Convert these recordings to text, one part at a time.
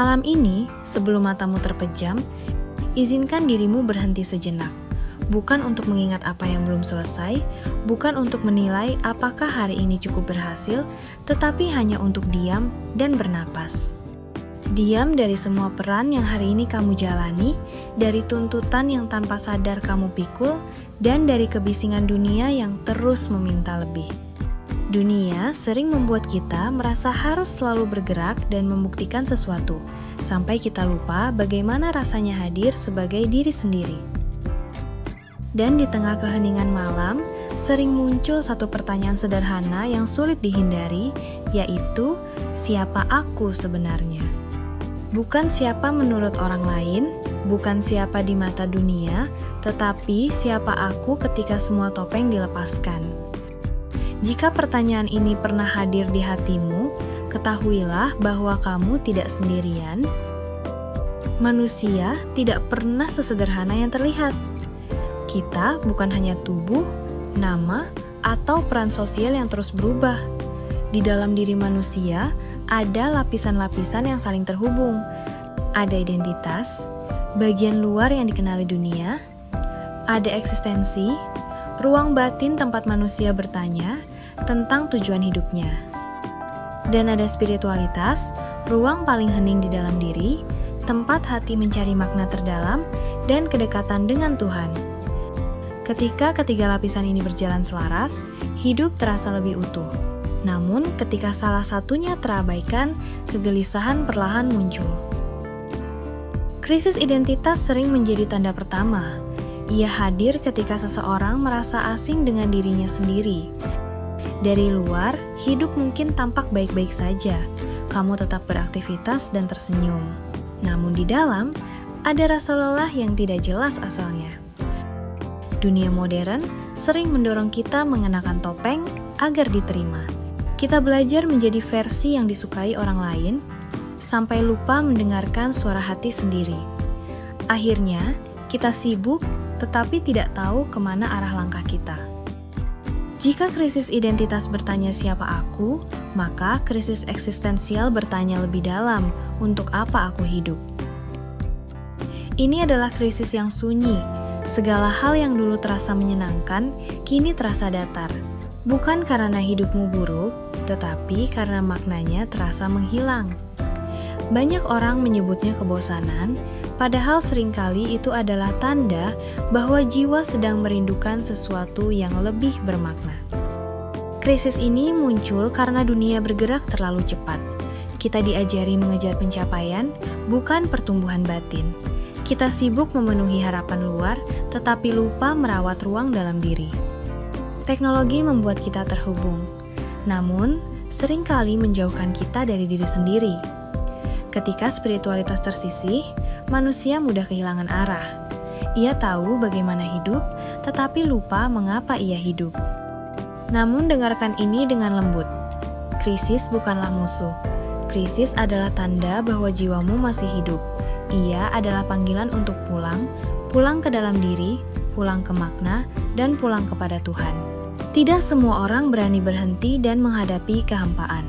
Malam ini, sebelum matamu terpejam, izinkan dirimu berhenti sejenak. Bukan untuk mengingat apa yang belum selesai, bukan untuk menilai apakah hari ini cukup berhasil, tetapi hanya untuk diam dan bernapas. Diam dari semua peran yang hari ini kamu jalani, dari tuntutan yang tanpa sadar kamu pikul, dan dari kebisingan dunia yang terus meminta lebih. Dunia sering membuat kita merasa harus selalu bergerak dan membuktikan sesuatu, sampai kita lupa bagaimana rasanya hadir sebagai diri sendiri. Dan di tengah keheningan malam, sering muncul satu pertanyaan sederhana yang sulit dihindari, yaitu, siapa aku sebenarnya? Bukan siapa menurut orang lain, bukan siapa di mata dunia, tetapi siapa aku ketika semua topeng dilepaskan. Jika pertanyaan ini pernah hadir di hatimu, ketahuilah bahwa kamu tidak sendirian. Manusia tidak pernah sesederhana yang terlihat. Kita bukan hanya tubuh, nama, atau peran sosial yang terus berubah. Di dalam diri manusia, ada lapisan-lapisan yang saling terhubung. Ada identitas, bagian luar yang dikenali dunia, ada eksistensi, ruang batin tempat manusia bertanya tentang tujuan hidupnya. Dan ada spiritualitas, ruang paling hening di dalam diri, tempat hati mencari makna terdalam dan kedekatan dengan Tuhan. Ketika ketiga lapisan ini berjalan selaras, hidup terasa lebih utuh. Namun, ketika salah satunya terabaikan, kegelisahan perlahan muncul. Krisis identitas sering menjadi tanda pertama. Ia hadir ketika seseorang merasa asing dengan dirinya sendiri. Dari luar, hidup mungkin tampak baik-baik saja. Kamu tetap beraktivitas dan tersenyum. Namun di dalam, ada rasa lelah yang tidak jelas asalnya. Dunia modern sering mendorong kita mengenakan topeng agar diterima. Kita belajar menjadi versi yang disukai orang lain, sampai lupa mendengarkan suara hati sendiri. Akhirnya, kita sibuk tetapi tidak tahu kemana arah langkah kita. Jika krisis identitas bertanya siapa aku, maka krisis eksistensial bertanya lebih dalam, untuk apa aku hidup? Ini adalah krisis yang sunyi. Segala hal yang dulu terasa menyenangkan, kini terasa datar. Bukan karena hidupmu buruk, tetapi karena maknanya terasa menghilang. Banyak orang menyebutnya kebosanan, padahal seringkali itu adalah tanda bahwa jiwa sedang merindukan sesuatu yang lebih bermakna. Krisis ini muncul karena dunia bergerak terlalu cepat. Kita diajari mengejar pencapaian, bukan pertumbuhan batin. Kita sibuk memenuhi harapan luar, tetapi lupa merawat ruang dalam diri. Teknologi membuat kita terhubung, namun seringkali menjauhkan kita dari diri sendiri. Ketika spiritualitas tersisih, manusia mudah kehilangan arah. Ia tahu bagaimana hidup, tetapi lupa mengapa ia hidup. Namun dengarkan ini dengan lembut. Krisis bukanlah musuh. Krisis adalah tanda bahwa jiwamu masih hidup. Ia adalah panggilan untuk pulang ke dalam diri, pulang ke makna, dan pulang kepada Tuhan. Tidak semua orang berani berhenti dan menghadapi kehampaan.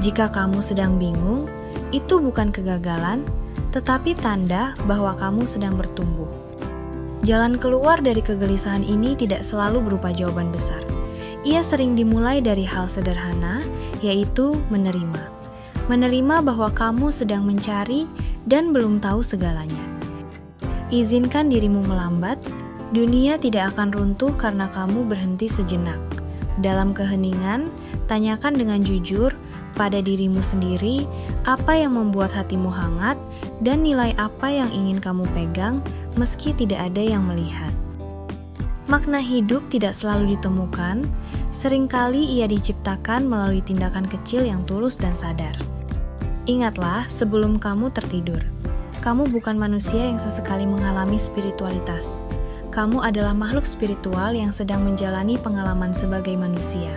Jika kamu sedang bingung, itu bukan kegagalan, tetapi tanda bahwa kamu sedang bertumbuh. Jalan keluar dari kegelisahan ini tidak selalu berupa jawaban besar. Ia sering dimulai dari hal sederhana, yaitu menerima. Menerima bahwa kamu sedang mencari dan belum tahu segalanya. Izinkan dirimu melambat, dunia tidak akan runtuh karena kamu berhenti sejenak. Dalam keheningan, tanyakan dengan jujur pada dirimu sendiri apa yang membuat hatimu hangat dan nilai apa yang ingin kamu pegang meski tidak ada yang melihat. Makna hidup tidak selalu ditemukan, seringkali ia diciptakan melalui tindakan kecil yang tulus dan sadar. Ingatlah sebelum kamu tertidur, kamu bukan manusia yang sesekali mengalami spiritualitas. Kamu adalah makhluk spiritual yang sedang menjalani pengalaman sebagai manusia.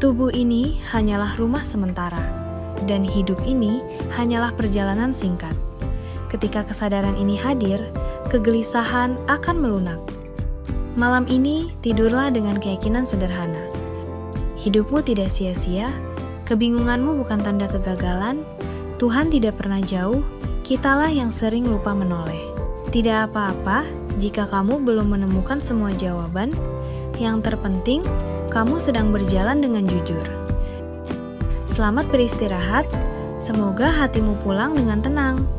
Tubuh ini hanyalah rumah sementara, dan hidup ini hanyalah perjalanan singkat. Ketika kesadaran ini hadir, kegelisahan akan melunak. Malam ini, tidurlah dengan keyakinan sederhana. Hidupmu tidak sia-sia, kebingunganmu bukan tanda kegagalan, Tuhan tidak pernah jauh, kitalah yang sering lupa menoleh. Tidak apa-apa jika kamu belum menemukan semua jawaban. Yang terpenting, kamu sedang berjalan dengan jujur. Selamat beristirahat, semoga hatimu pulang dengan tenang.